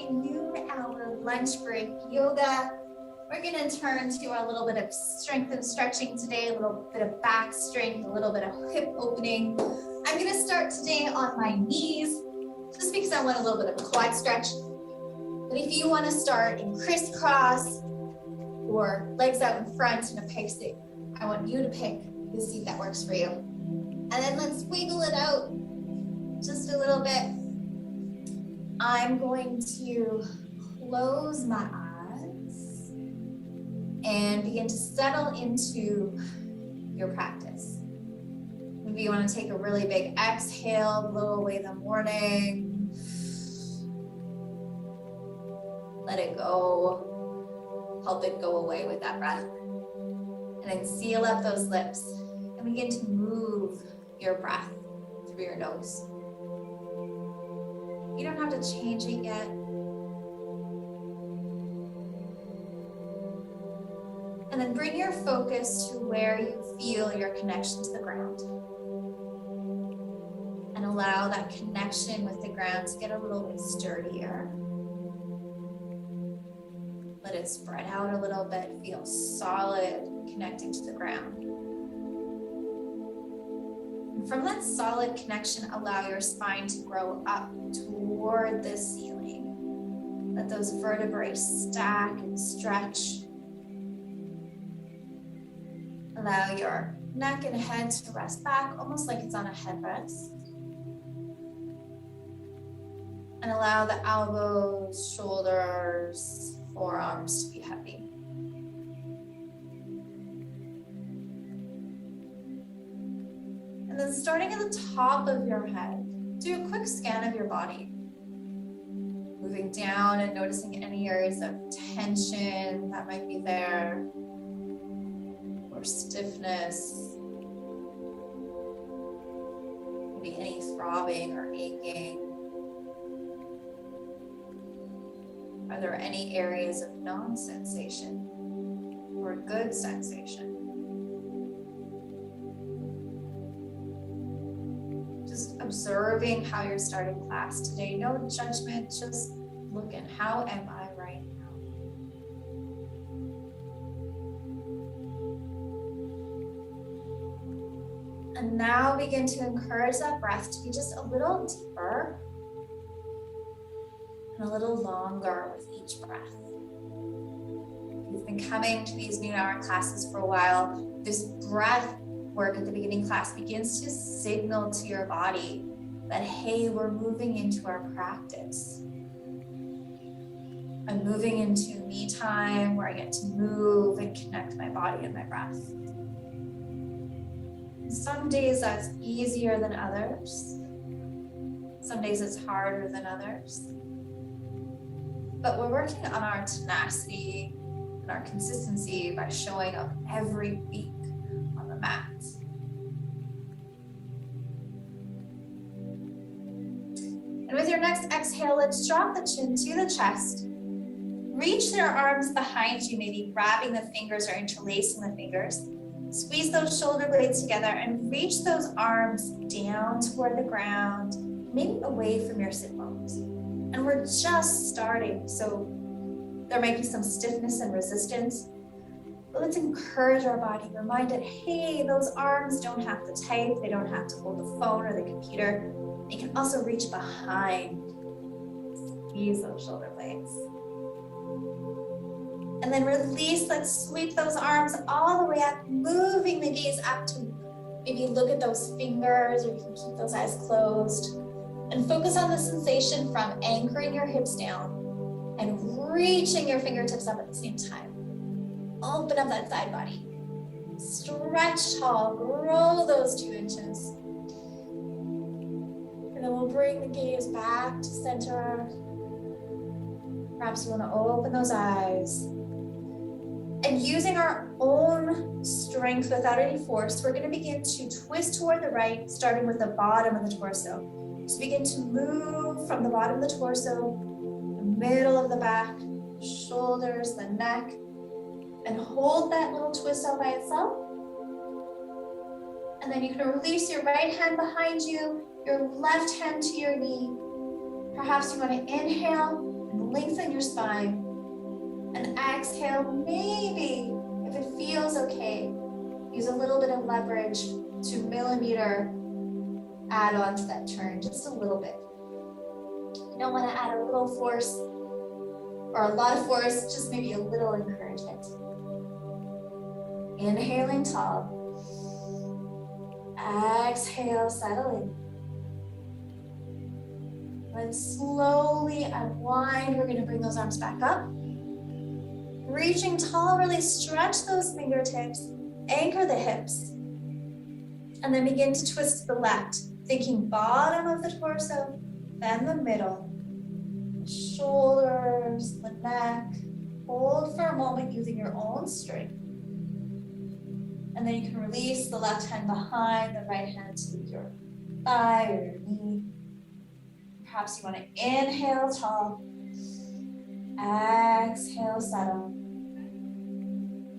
morning, noon hour, lunch break yoga. We're going to turn to a little bit of strength and stretching today, a little bit of back strength, a little bit of hip opening. I'm going to start today on my knees, just because I want a little bit of a quad stretch. But if you want to start in crisscross or legs out in front in a peg stick, I want you to pick the seat that works for you. And then let's wiggle it out just a little bit. I'm going to close my eyes and begin to settle into your practice. Maybe you want to take a really big exhale, blow away the morning. Let it go. Help it go away with that breath. And then seal up those lips and begin to move your breath through your nose. You don't have to change it yet. And then bring your focus to where you feel your connection to the ground. And allow that connection with the ground to get a little bit sturdier. Let it spread out a little bit, feel solid, connecting to the ground. And from that solid connection, allow your spine to grow up toward the ceiling. Let those vertebrae stack and stretch. Allow your neck and head to rest back, almost like it's on a headrest. And allow the elbows, shoulders, forearms to be heavy. And then starting at the top of your head, do a quick scan of your body. Moving down and noticing any areas of tension that might be there, or stiffness, maybe any throbbing or aching. Are there any areas of non-sensation or good sensation? Just observing how you're starting class today. No judgment, just looking, how am I right now? And now begin to encourage that breath to be just a little deeper and a little longer with each breath. If you've been coming to these noon hour classes for a while, this breath work at the beginning class begins to signal to your body that, hey, we're moving into our practice. I'm moving into me time where I get to move and connect my body and my breath. And some days that's easier than others. Some days it's harder than others. But we're working on our tenacity and our consistency by showing up every week on the mat. And with your next exhale, let's drop the chin to the chest. Reach your arms behind you, maybe grabbing the fingers or interlacing the fingers. Squeeze those shoulder blades together and reach those arms down toward the ground, maybe away from your sit bones. And we're just starting, so there might be some stiffness and resistance. But let's encourage our body, remind it, hey, those arms don't have to type, they don't have to hold the phone or the computer. They can also reach behind. Squeeze those shoulder blades. And then release, let's sweep those arms all the way up, moving the gaze up to maybe look at those fingers, or you can keep those eyes closed. And focus on the sensation from anchoring your hips down and reaching your fingertips up at the same time. Open up that side body. Stretch tall, grow those 2 inches. And then we'll bring the gaze back to center. Perhaps you want to open those eyes. And using our own strength without any force, we're going to begin to twist toward the right, starting with the bottom of the torso. So begin to move from the bottom of the torso, the middle of the back, shoulders, the neck, and hold that little twist all by itself. And then you can release your right hand behind you, your left hand to your knee, Perhaps you want to inhale and lengthen your spine. And exhale, maybe, if it feels okay, use a little bit of leverage to millimeter add on to that turn, just a little bit. You don't want to add a little force or a lot of force, just maybe a little encouragement. Inhaling tall. Exhale, settle in. Then slowly unwind. We're going to bring those arms back up. Reaching tall, really stretch those fingertips, anchor the hips, and then begin to twist to the left, thinking bottom of the torso, then the middle, shoulders, the neck. Hold for a moment using your own strength. And then you can release the left hand behind, the right hand to your thigh or your knee. Perhaps you want to inhale tall, exhale, settle.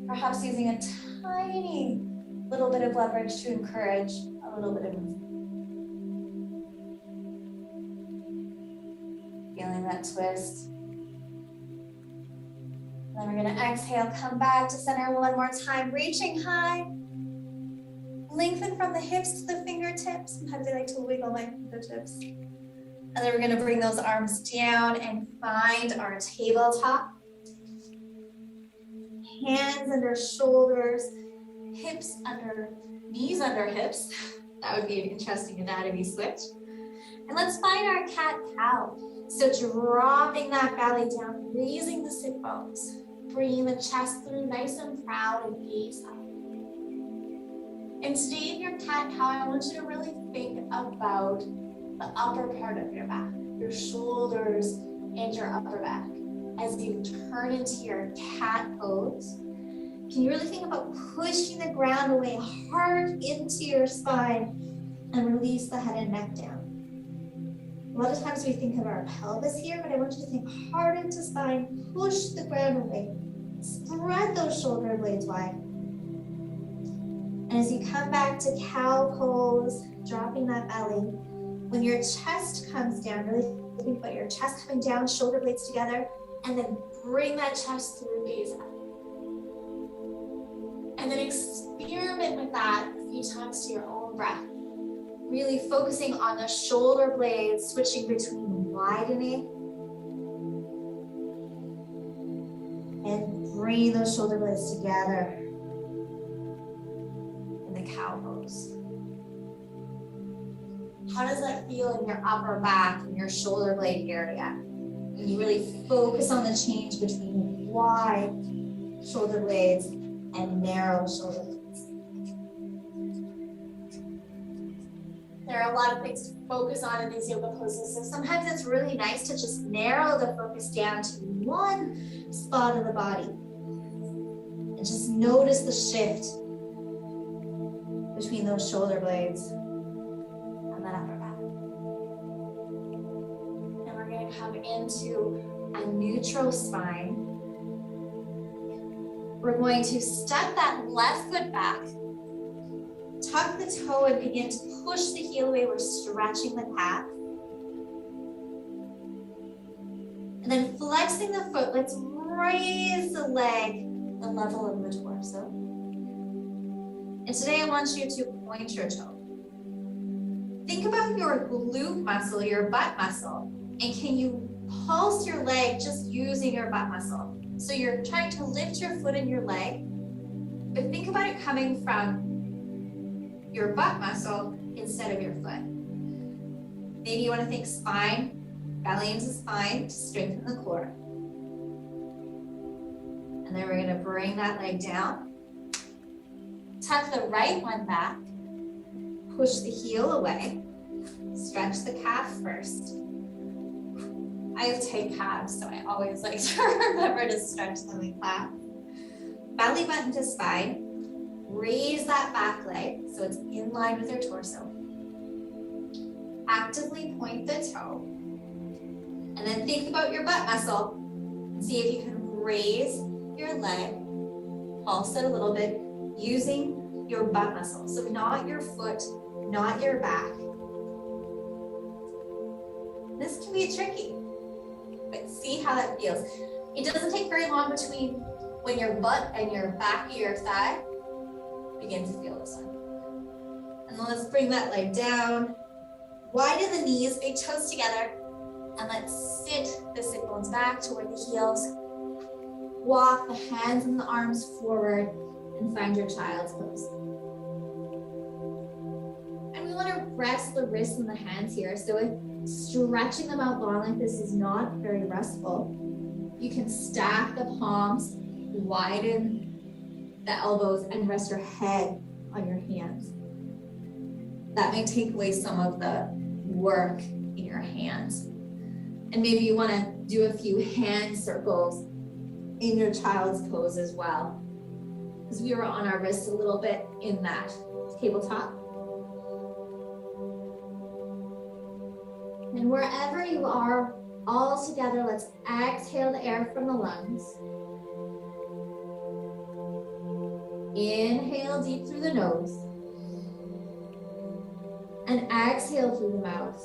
Perhaps using a tiny little bit of leverage to encourage a little bit of movement. Feeling that twist. Then we're going to exhale, come back to center one more time, reaching high. Lengthen from the hips to the fingertips. Sometimes I like to wiggle my fingertips. And then we're going to bring those arms down and find our tabletop. Hands under shoulders, hips under, knees under hips. That would be an interesting anatomy switch. And let's find our cat-cow. So dropping that belly down, raising the sit bones, bringing the chest through nice and proud and gaze up. And today in your cat-cow, I want you to really think about the upper part of your back, your shoulders and your upper back. As you turn into your cat pose, can you really think about pushing the ground away hard into your spine and release the head and neck down? A lot of times we think of our pelvis here, but I want you to think hard into spine, push the ground away, spread those shoulder blades wide. And as you come back to cow pose, dropping that belly, when your chest comes down, really think about your chest coming down, shoulder blades together, and then bring that chest through, gaze up. And then experiment with that a few times to your own breath. Really focusing on the shoulder blades, switching between widening and bringing those shoulder blades together in the cow pose. How does that feel in your upper back and your shoulder blade area? And you really focus on the change between wide shoulder blades and narrow shoulder blades. There are a lot of things to focus on in these yoga poses, so sometimes it's really nice to just narrow the focus down to one spot of the body and just notice the shift between those shoulder blades and that upper back. And we're going to come into a neutral spine. We're going to step that left foot back, tuck the toe and begin to push the heel away. We're stretching the calf. And then flexing the foot, let's raise the leg the level of the torso. And today I want you to point your toe. Think about your glute muscle, your butt muscle, and can you pulse your leg just using your butt muscle? So you're trying to lift your foot and your leg, but think about it coming from your butt muscle instead of your foot. Maybe you want to think spine, belly into spine to strengthen the core. And then we're going to bring that leg down. Tuck the right one back. Push the heel away. Stretch the calf first. I have tight calves, so I always like to remember to stretch them and clap. Belly button to spine. Raise that back leg so it's in line with your torso. Actively point the toe. And then think about your butt muscle. See if you can raise your leg, pulse it a little bit using your butt muscle. So not your foot, not your back. This can be tricky, but see how that feels. It doesn't take very long between when your butt and your back of your thigh begin to feel this one. And then let's bring that leg down, widen the knees, big toes together, and let's sit the sit bones back toward the heels. Walk the hands and the arms forward and find your child's pose. And we want to rest the wrists and the hands here. So if stretching them out long like this is not very restful, you can stack the palms, widen the elbows, and rest your head on your hands. That may take away some of the work in your hands. And maybe you want to do a few hand circles in your child's pose as well, because we were on our wrists a little bit in that tabletop. And wherever you are, all together, let's exhale the air from the lungs. Inhale deep through the nose. And exhale through the mouth.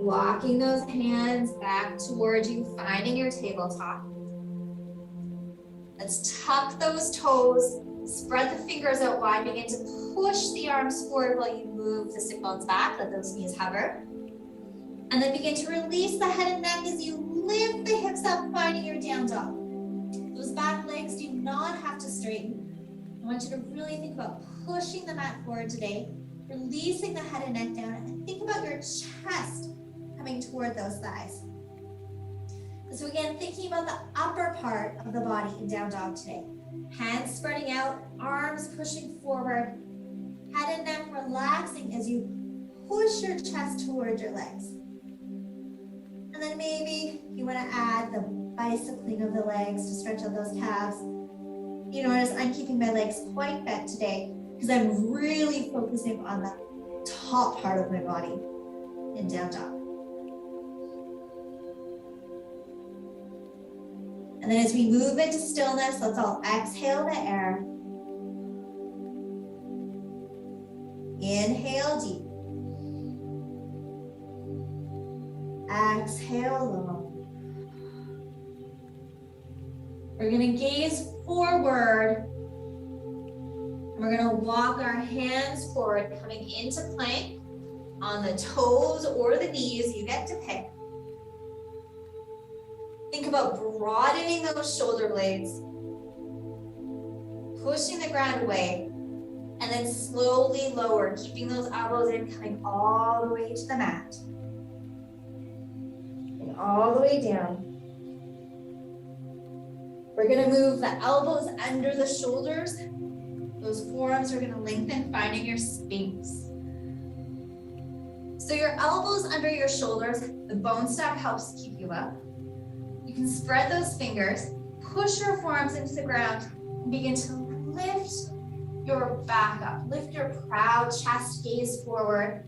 Walking those hands back towards you, finding your tabletop. Let's tuck those toes, spread the fingers out wide, begin to push the arms forward while you move the sit bones back, let those knees hover. And then begin to release the head and neck as you lift the hips up, finding your down dog. Those back legs do not have to straighten. I want you to really think about pushing the mat forward today, releasing the head and neck down, and think about your chest coming toward those thighs. So again, thinking about the upper part of the body in down dog today. Hands spreading out, arms pushing forward, head and neck relaxing as you push your chest towards your legs. And then maybe you want to add the bicycling of the legs to stretch out those calves. You notice I'm keeping my legs quite bent today because I'm really focusing on the top part of my body in down dog. And then as we move into stillness, let's all exhale the air. Inhale deep. Exhale long. We're going to gaze forward. And we're going to walk our hands forward, coming into plank on the toes or the knees. You get to pick. Think about broadening those shoulder blades, pushing the ground away, and then slowly lower, keeping those elbows in, coming all the way to the mat. And all the way down. We're gonna move the elbows under the shoulders. Those forearms are gonna lengthen, finding your sphinx. So your elbows under your shoulders, the bone stack helps keep you up. You can spread those fingers, push your forearms into the ground, and begin to lift your back up. Lift your proud chest, gaze forward.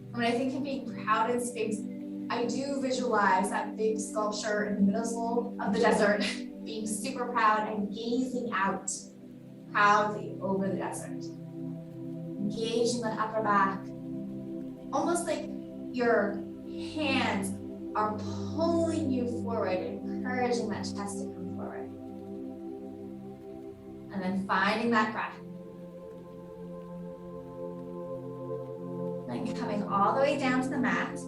And when I think of being proud in Sphinx, I do visualize that big sculpture in the middle of the desert, being super proud and gazing out proudly over the desert. Engaging the upper back, almost like your hands are pulling you forward, encouraging that chest to come forward. And then finding that breath. Then coming all the way down to the mat.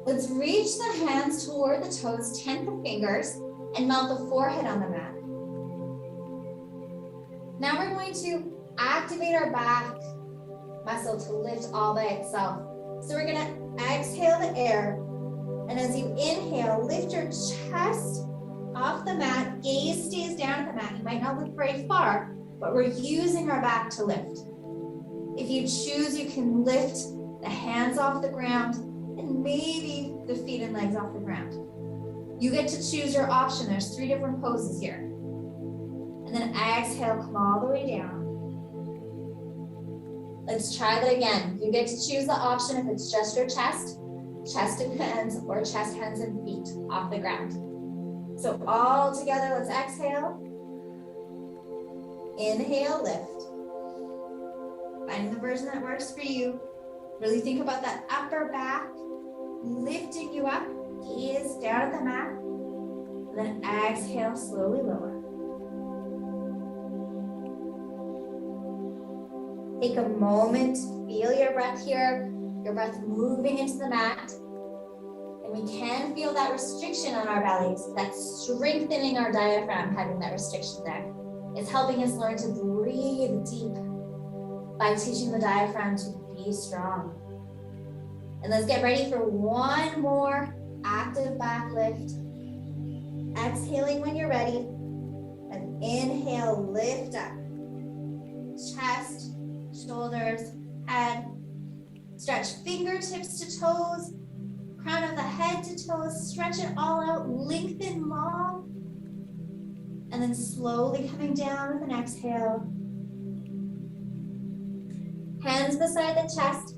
Let's reach the hands toward the toes, tent the fingers, and melt the forehead on the mat. Now we're going to activate our back muscle to lift all by itself. So we're gonna exhale the air. And as you inhale, lift your chest off the mat, gaze stays down at the mat. You might not look very far, but we're using our back to lift. If you choose, you can lift the hands off the ground and maybe the feet and legs off the ground. You get to choose your option. There's 3 different poses here. And then exhale, come all the way down. Let's try that again. You get to choose the option if it's just your chest and hands, or chest, hands, and feet off the ground. So all together, let's exhale. Inhale, lift. Finding the version that works for you. Really think about that upper back, lifting you up, gaze down at the mat, and then exhale, slowly lower. Take a moment, feel your breath here, your breath moving into the mat. And we can feel that restriction on our bellies, that strengthening our diaphragm, having that restriction there. It's helping us learn to breathe deep by teaching the diaphragm to be strong. And let's get ready for one more active back lift. Exhaling when you're ready. And inhale, lift up. Chest, shoulders, head. Stretch fingertips to toes. Crown of the head to toes. Stretch it all out. Lengthen long. And then slowly coming down with an exhale. Hands beside the chest.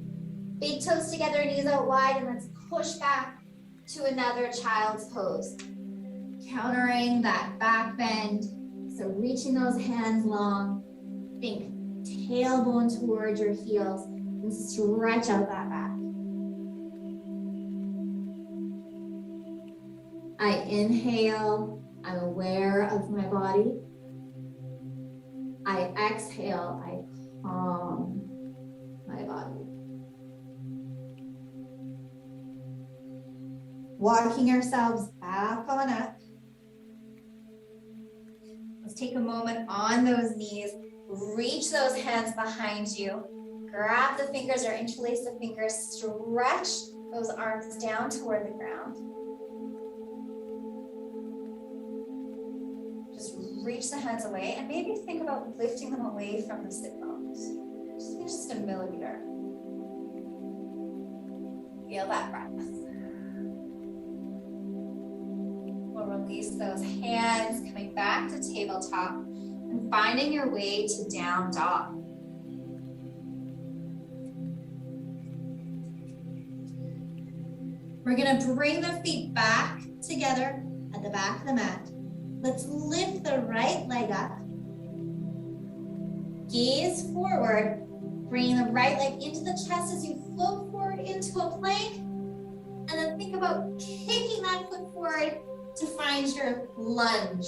Big toes together, knees out wide, and let's push back to another child's pose. Countering that back bend. So reaching those hands long. Think tailbone towards your heels and stretch out that back. I inhale, I'm aware of my body. I exhale, I calm my body. Walking ourselves back on up. Let's take a moment on those knees. Reach those hands behind you. Grab the fingers or interlace the fingers. Stretch those arms down toward the ground. Just reach the hands away and maybe think about lifting them away from the sit bones. Just a millimeter. Feel that breath. We'll release those hands, coming back to tabletop and finding your way to down dog. We're gonna bring the feet back together at the back of the mat. Let's lift the right leg up. Gaze forward, bringing the right leg into the chest as you float forward into a plank. And then think about kicking that foot forward to find your lunge.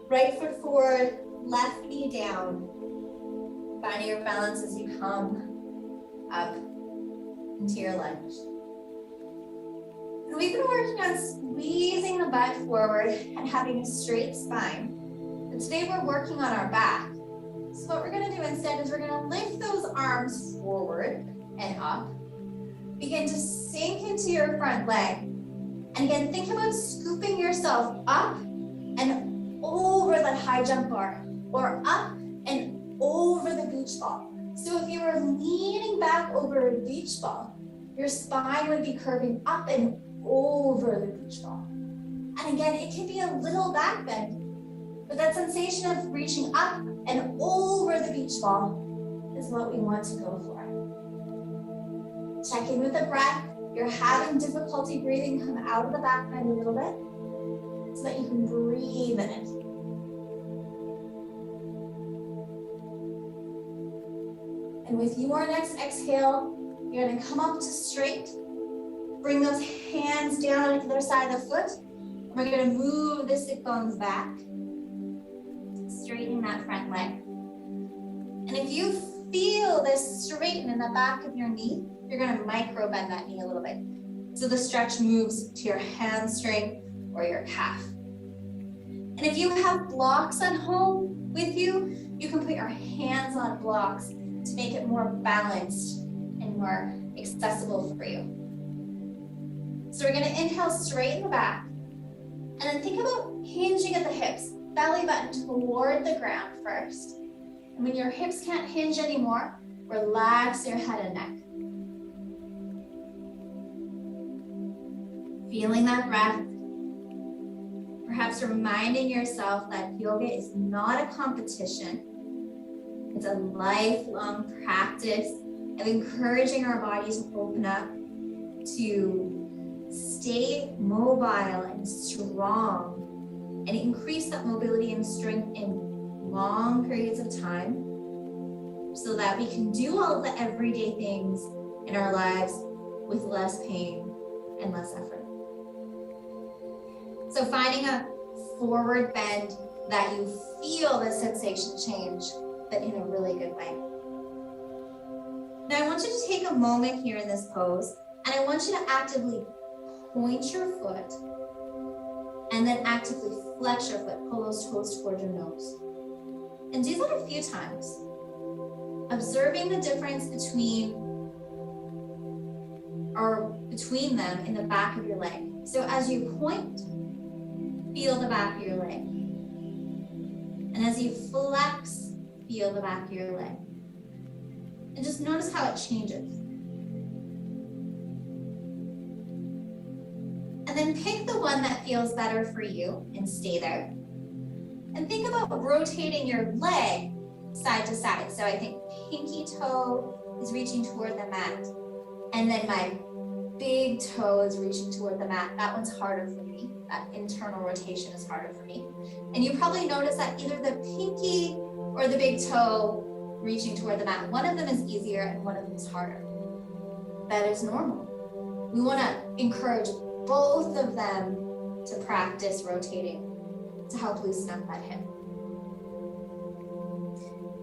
Right foot forward, left knee down. Finding your balance as you come up into your lunge. And we've been working on squeezing the butt forward and having a straight spine. But today we're working on our back. So what we're gonna do instead is we're gonna lift those arms forward and up. Begin to sink into your front leg. And again, think about scooping yourself up and over that high jump bar, or up and over the beach ball. So if you were leaning back over a beach ball, your spine would be curving up and over the beach ball. And again, it can be a little back bend, but that sensation of reaching up and over the beach ball is what we want to go for. Check in with the breath. If you're having difficulty breathing, come out of the back bend a little bit so that you can breathe in it. And with your next exhale, you're gonna come up to straight. Bring those hands down on the other side of the foot. We're gonna move the sit bones back. Straighten that front leg. And if you feel this straighten in the back of your knee, you're gonna micro bend that knee a little bit. So the stretch moves to your hamstring or your calf. And if you have blocks at home with you, you can put your hands on blocks to make it more balanced and more accessible for you. So we're gonna inhale straight in the back, and then think about hinging at the hips, belly button toward the ground first. And when your hips can't hinge anymore, relax your head and neck. Feeling that breath, perhaps reminding yourself that yoga is not a competition. It's a lifelong practice of encouraging our bodies to open up, to stay mobile and strong, and increase that mobility and strength in long periods of time. so that we can do all the everyday things in our lives with less pain and less effort. So finding a forward bend that you feel the sensation change, but in a really good way. Now I want you to take a moment here in this pose, and I want you to actively point your foot and then actively flex your foot, pull those toes toward your nose. And do that a few times, observing the difference between them in the back of your leg. So as you point, feel the back of your leg. And as you flex, feel the back of your leg. And just notice how it changes. And then pick the one that feels better for you and stay there. And think about rotating your leg side to side. So I think pinky toe is reaching toward the mat. And then my big toe is reaching toward the mat. That one's harder for me. That internal rotation is harder for me. And you probably notice that either the pinky or the big toe reaching toward the mat, one of them is easier and one of them is harder. That is normal. We want to encourage both of them to practice rotating to help loosen up that hip.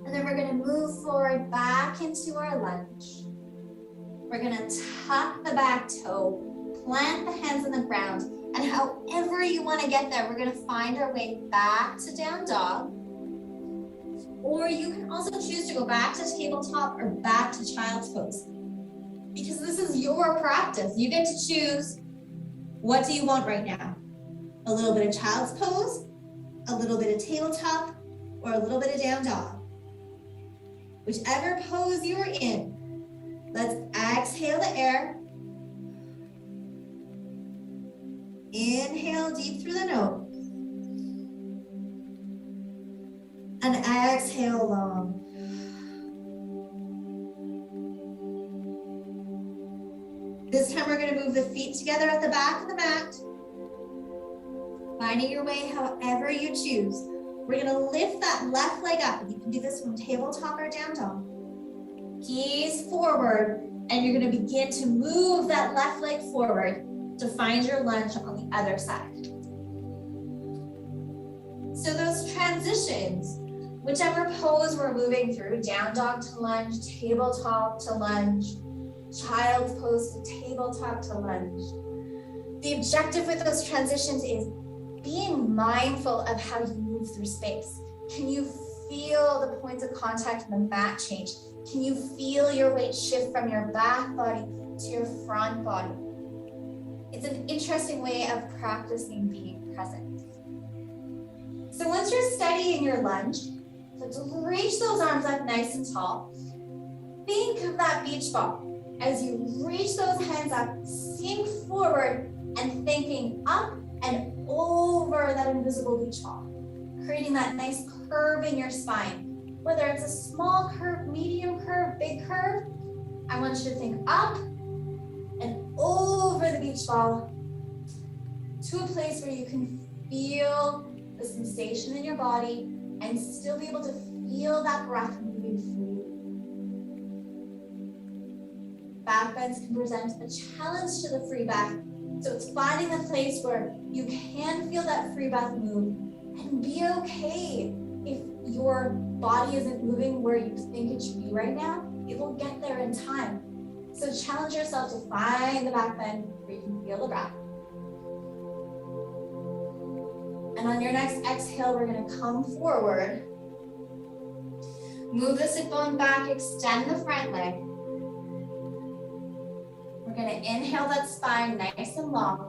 And then we're going to move forward back into our lunge. We're going to tuck the back toe, plant the hands on the ground, and however you want to get there, we're going to find our way back to down dog. Or you can also choose to go back to tabletop or back to child's pose. Because this is your practice. You get to choose, what do you want right now? A little bit of child's pose, a little bit of tabletop, or a little bit of down dog. Whichever pose you're in, let's exhale the air. Inhale deep through the nose. And exhale long. This time we're going to move the feet together at the back of the mat. Finding your way however you choose. We're going to lift that left leg up. You can do this from tabletop or down dog. Gaze forward, and you're going to begin to move that left leg forward to find your lunge on the other side. So those transitions, whichever pose we're moving through, down dog to lunge, tabletop to lunge, child's pose to tabletop to lunge. The objective with those transitions is being mindful of how you move through space. Can you feel the points of contact in the mat change? Can you feel your weight shift from your back body to your front body? It's an interesting way of practicing being present. So once you're steady in your lunge, let's reach those arms up nice and tall. Think of that beach ball. As you reach those hands up, sink forward and thinking up and over that invisible beach ball, creating that nice curve in your spine. Whether it's a small curve, medium curve, big curve, I want you to think up and over the beach ball to a place where you can feel the sensation in your body and still be able to feel that breath moving through you. Back bends can present a challenge to the free back. So it's finding a place where you can feel that free back move and be okay if your body isn't moving where you think it should be right now. It will get there in time. So challenge yourself to find the back bend where you can feel the breath. And on your next exhale, we're going to come forward. Move the sit bone back, extend the front leg. We're going to inhale that spine nice and long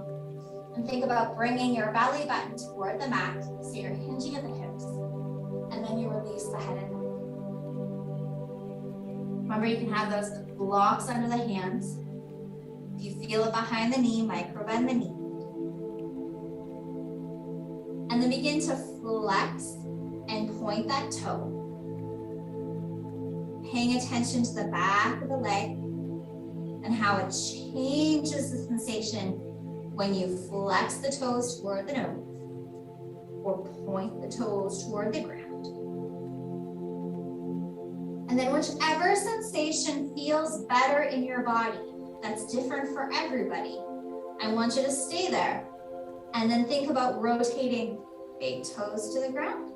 and think about bringing your belly button toward the mat so you're hinging at the hips, and then you release the head and neck. Remember, you can have those blocks under the hands. If you feel it behind the knee, micro bend the knee. And then begin to flex and point that toe. Paying attention to the back of the leg and how it changes the sensation when you flex the toes toward the nose or point the toes toward the ground. And then whichever sensation feels better in your body, that's different for everybody, I want you to stay there. And then think about rotating big toes to the ground,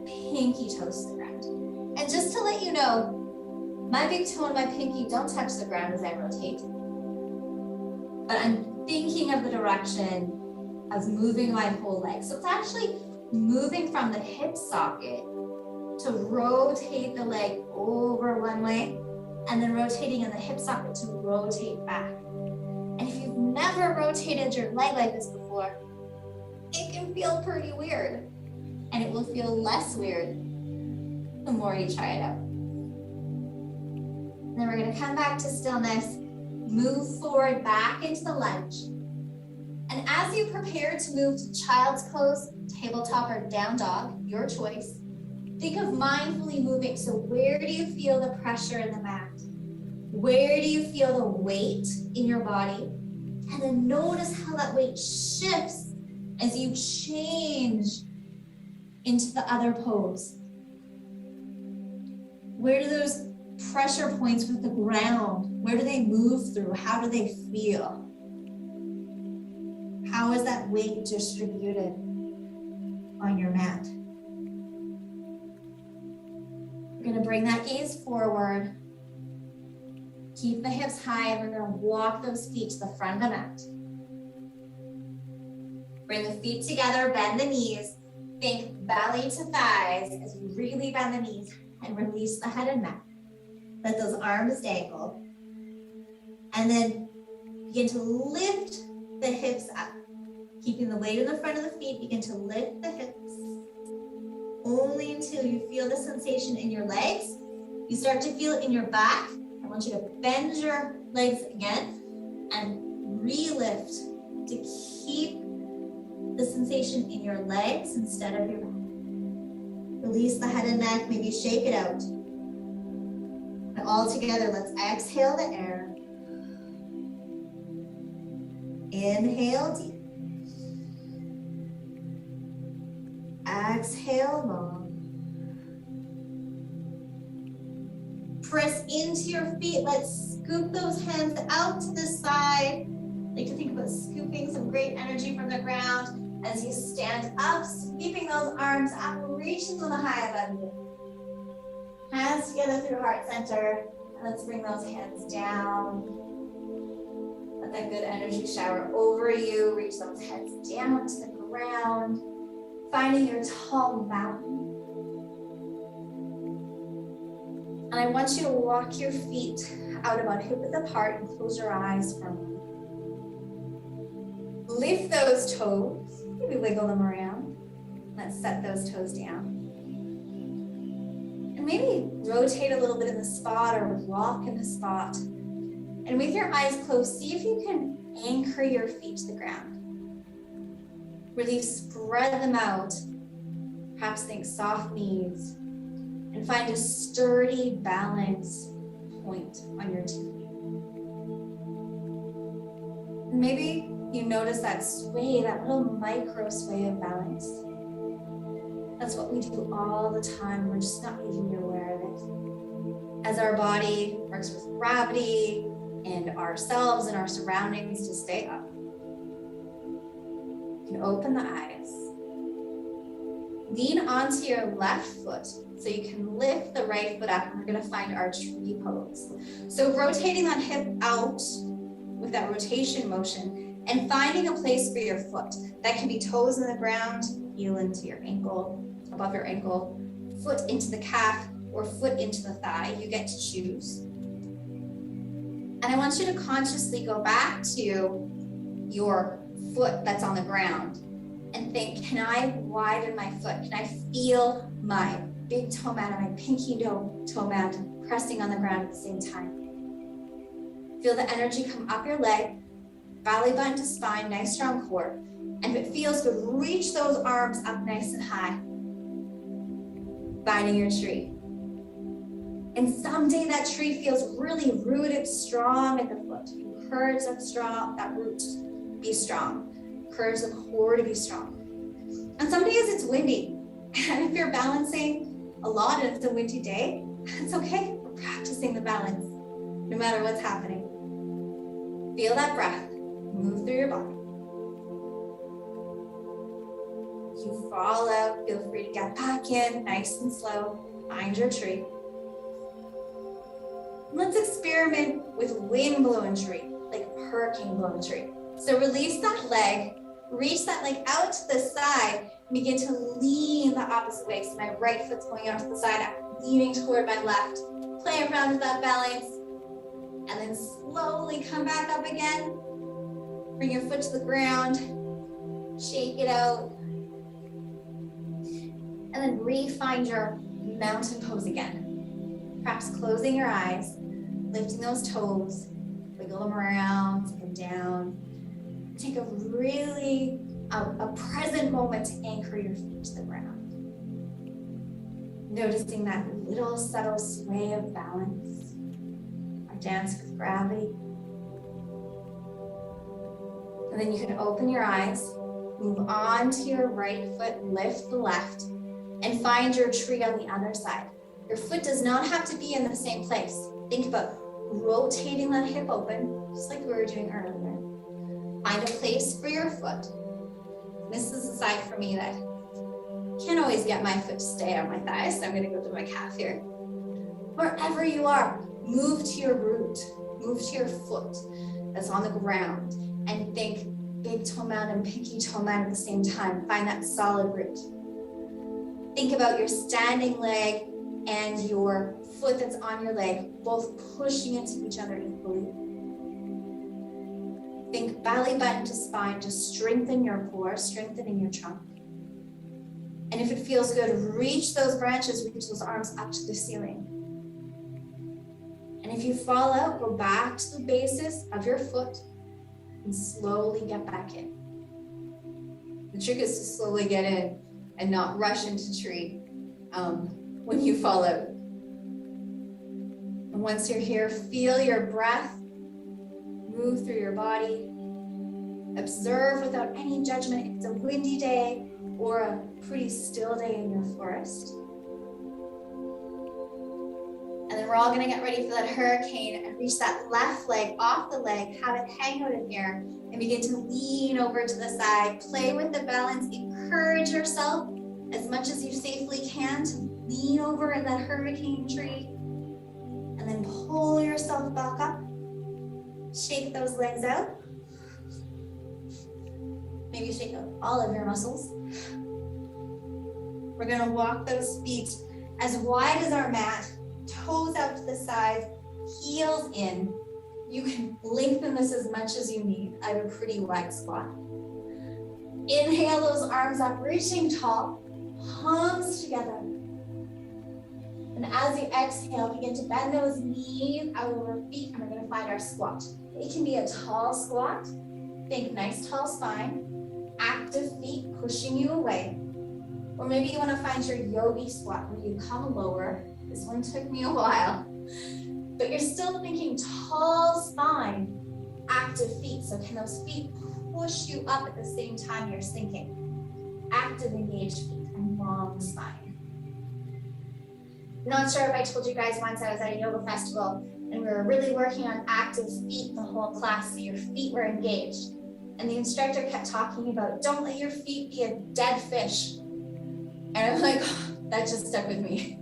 pinky toes to the ground. And just to let you know, my big toe and my pinky don't touch the ground as I rotate. But I'm thinking of the direction of moving my whole leg. So it's actually moving from the hip socket to rotate the leg over one way, and then rotating in the hip socket to rotate back. And if you've never rotated your leg like this before, it can feel pretty weird. And it will feel less weird the more you try it out. And then we're gonna come back to stillness, move forward back into the lunge. And as you prepare to move to child's pose, tabletop, or down dog, your choice, think of mindfully moving. So where do you feel the pressure in the mat? Where do you feel the weight in your body? And then notice how that weight shifts as you change into the other pose. Where do those pressure points with the ground, where do they move through? How do they feel? How is that weight distributed on your mat? We're gonna bring that gaze forward. Keep the hips high, and we're gonna walk those feet to the front of the mat. Bring the feet together, bend the knees. Think belly to thighs as you really bend the knees and release the head and neck. Let those arms dangle. And then begin to lift the hips up. Keeping the weight in the front of the feet, begin to lift the hips. Only until you feel the sensation in your legs. You start to feel it in your back. I want you to bend your legs again and re-lift to keep the sensation in your legs instead of your back. Release the head and neck, maybe shake it out. And all together, let's exhale the air. Inhale deep. Exhale long. Press into your feet. Let's scoop those hands out to the side. I like to think about scooping some great energy from the ground as you stand up, sweeping those arms up, reaching to the high above you. Hands together through heart center. And let's bring those hands down. Let that good energy shower over you. Reach those heads down to the ground. Finding your tall mountain. And I want you to walk your feet out about hip width apart and close your eyes for a moment. Lift those toes, maybe wiggle them around. Let's set those toes down. And maybe rotate a little bit in the spot or walk in the spot. And with your eyes closed, see if you can anchor your feet to the ground. Really spread them out. Perhaps think soft knees. And find a sturdy balance point on your two feet. And maybe you notice that sway, that little micro sway of balance. That's what we do all the time. We're just not even aware of it. As our body works with gravity and ourselves and our surroundings to stay up. You can open the eyes. Lean onto your left foot so you can lift the right foot up, and we're gonna find our tree pose. So rotating that hip out with that rotation motion and finding a place for your foot. That can be toes in the ground, heel into your ankle, above your ankle, foot into the calf, or foot into the thigh. You get to choose. And I want you to consciously go back to your foot that's on the ground and think, can I widen my foot? Can I feel my big toe mat and my pinky toe mat pressing on the ground at the same time? Feel the energy come up your leg, belly button to spine, nice strong core. And if it feels good, reach those arms up nice and high, finding your tree. And someday that tree feels really rooted strong at the foot. Encourage that root to be strong. Encourage the core to be strong. And some days it's windy. And if you're balancing a lot and it's a windy day, It's okay. We're practicing the balance, no matter what's happening. Feel that breath move through your body. If you fall out, feel free to get back in, nice and slow. Find your tree. Let's experiment with wind blowing tree, like hurricane blowing tree. So release that leg, reach that leg out to the side, and begin to lean the opposite way. So my right foot's going out to the side, I'm leaning toward my left. Play around with that balance, and then slowly come back up again. Bring your foot to the ground, shake it out, and then re-find your mountain pose again. Perhaps closing your eyes, lifting those toes, wiggle them around and down. Take a really a present moment to anchor your feet to the ground. Noticing that little subtle sway of balance, our dance with gravity. And then you can open your eyes, move on to your right foot, lift the left, and find your tree on the other side. Your foot does not have to be in the same place. Think about rotating that hip open, just like we were doing earlier. Find a place for your foot. This is the side for me that can't always get my foot to stay on my thighs, so I'm gonna go to my calf here. Wherever you are, move to your root, move to your foot that's on the ground, and think big toe mound and pinky toe mound at the same time. Find that solid root. Think about your standing leg and your foot that's on your leg, both pushing into each other equally. Think belly button to spine to strengthen your core, strengthening your trunk. And if it feels good, reach those branches, reach those arms up to the ceiling. And if you fall out, go back to the basis of your foot and slowly get back in. The trick is to slowly get in and not rush into tree when you fall out. And once you're here, feel your breath move through your body. Observe without any judgment if it's a windy day or a pretty still day in your forest. And then we're all gonna get ready for that hurricane and reach that left leg off the leg, have it hang out in here, and begin to lean over to the side. Play with the balance, encourage yourself as much as you safely can to lean over in that hurricane tree, and then pull yourself back up. Shake those legs out. Maybe shake out all of your muscles. We're gonna walk those feet as wide as our mat, toes out to the side, heels in. You can lengthen this as much as you need. I have a pretty wide squat. Inhale those arms up, reaching tall, palms together. And as you exhale, begin to bend those knees out over feet, and we're gonna find our squat. It can be a tall squat. Think nice tall spine, active feet pushing you away. Or maybe you wanna find your yogi squat where you come lower. This one took me a while. But you're still thinking tall spine, active feet. So can those feet push you up at the same time you're sinking? Active, engaged feet and long spine. I'm not sure if I told you guys once I was at a yoga festival and we were really working on active feet the whole class, so your feet were engaged. And the instructor kept talking about, don't let your feet be a dead fish. And I'm like, oh, that just stuck with me.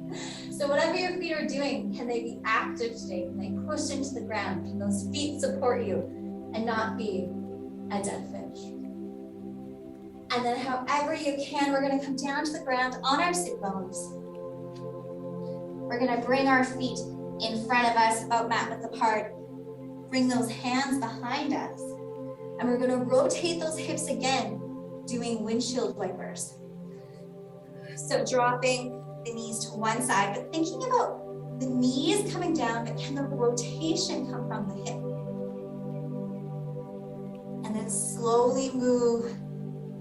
So whatever your feet are doing, can they be active today? Can they push into the ground? Can those feet support you and not be a dead fish? And then however you can, we're gonna come down to the ground on our sit bones. We're gonna bring our feet in front of us, about mat width apart. Bring those hands behind us. And we're gonna rotate those hips again, doing windshield wipers. So dropping the knees to one side, but thinking about the knees coming down, but can the rotation come from the hip? And then slowly move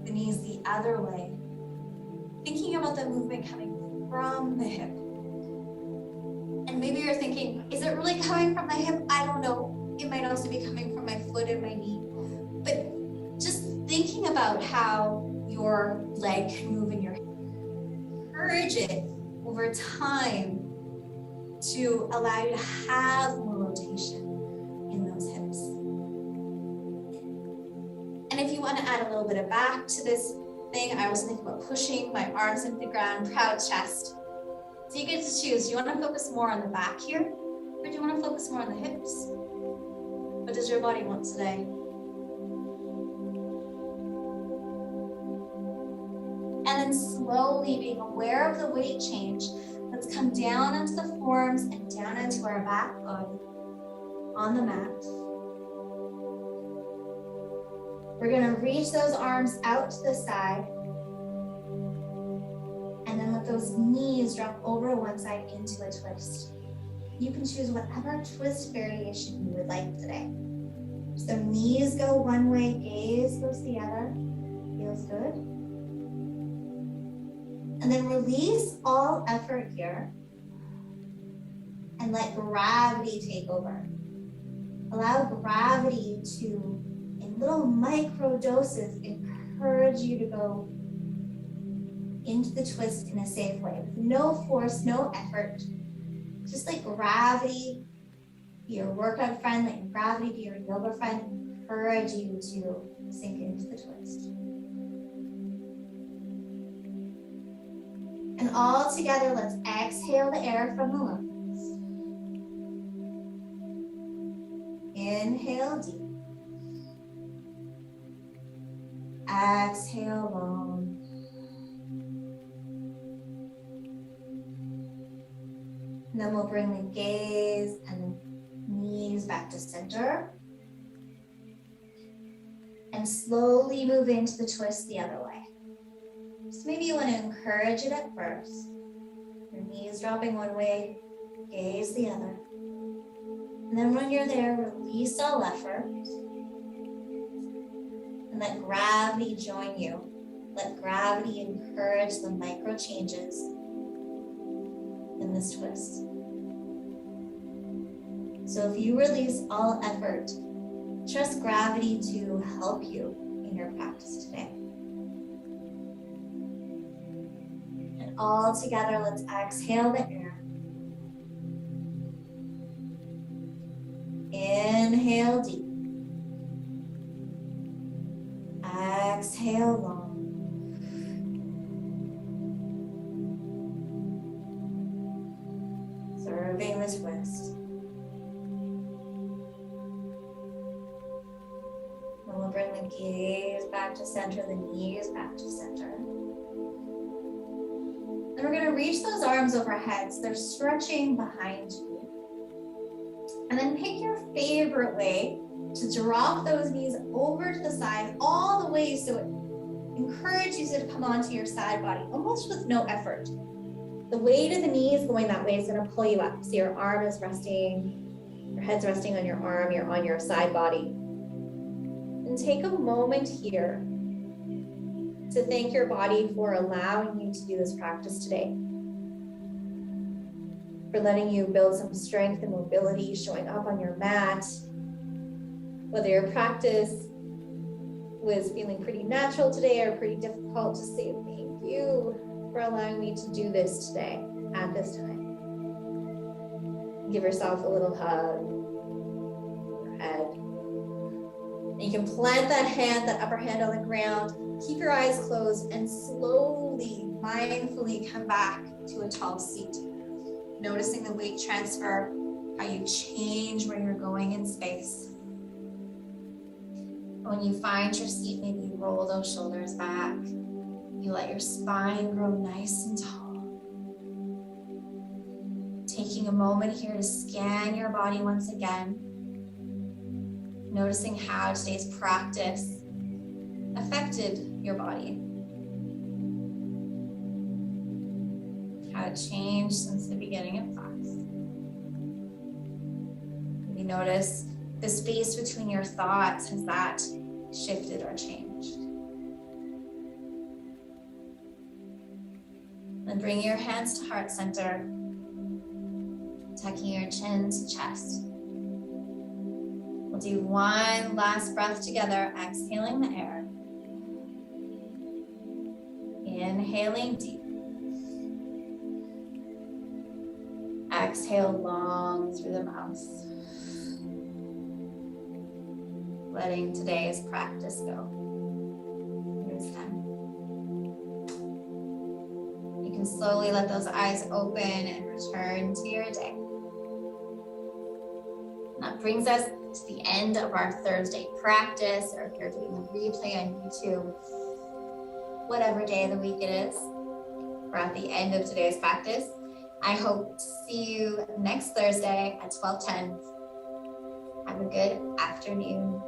the knees the other way. Thinking about the movement coming from the hip. And maybe you're thinking, is it really coming from the hip? I don't know. It might also be coming from my foot and my knee. But just thinking about how your leg can move in your hip. Encourage it over time to allow you to have more rotation in those hips. And if you want to add a little bit of back to this thing, I was thinking about pushing my arms into the ground, proud chest. So you get to choose, do you want to focus more on the back here, or do you want to focus more on the hips? What does your body want today? And then slowly being aware of the weight change, let's come down into the forearms and down into our back body on the mat. We're going to reach those arms out to the side and then let those knees drop over one side into a twist. You can choose whatever twist variation you would like today. So knees go one way, gaze goes the other. Feels good. And then release all effort here and let gravity take over. Allow gravity to, in little micro doses, encourage you to go into the twist in a safe way with no force, no effort. Just let gravity be your workout friend, let gravity be your yoga friend, encourage you to sink into the twist. And all together, let's exhale the air from the lungs. Inhale deep. Exhale long. And then we'll bring the gaze and the knees back to center. And slowly move into the twist the other way. So maybe you want to encourage it at first. Your knees dropping one way, gaze the other. And then when you're there, release all effort. And let gravity join you. Let gravity encourage the micro changes in this twist. So if you release all effort, trust gravity to help you in your practice today. And all together, let's exhale the air. Inhale deep. Exhale long. Observing the twist. And we'll bring the gaze back to center, the knees back to center. And we're going to reach those arms overhead so they're stretching behind you. And then pick your favorite way to drop those knees over to the side all the way so it encourages you to come onto your side body, almost with no effort. The weight of the knees going that way is going to pull you up. So your arm is resting, your head's resting on your arm, you're on your side body. And take a moment here to thank your body for allowing you to do this practice today. For letting you build some strength and mobility showing up on your mat. Whether your practice was feeling pretty natural today or pretty difficult, just say thank you for allowing me to do this today at this time. Give yourself a little hug, your head. And you can plant that hand, that upper hand on the ground, keep your eyes closed and slowly, mindfully come back to a tall seat. Noticing the weight transfer, how you change where you're going in space. When you find your seat, maybe you roll those shoulders back. You let your spine grow nice and tall. Taking a moment here to scan your body once again. Noticing how today's practice affected your body. How it changed since the beginning of class. Maybe notice the space between your thoughts, has that shifted or changed? Then bring your hands to heart center, tucking your chin to chest. We'll do one last breath together, exhaling the air. Inhaling deep. exhale long through the mouth. Letting today's practice go. Here's 10. You can slowly let those eyes open and return to your day. And that brings us to the end of our Thursday practice, or if you're doing the replay on YouTube, whatever day of the week it is, we're at the end of today's practice. I hope to see you next Thursday at 12:10. Have a good afternoon.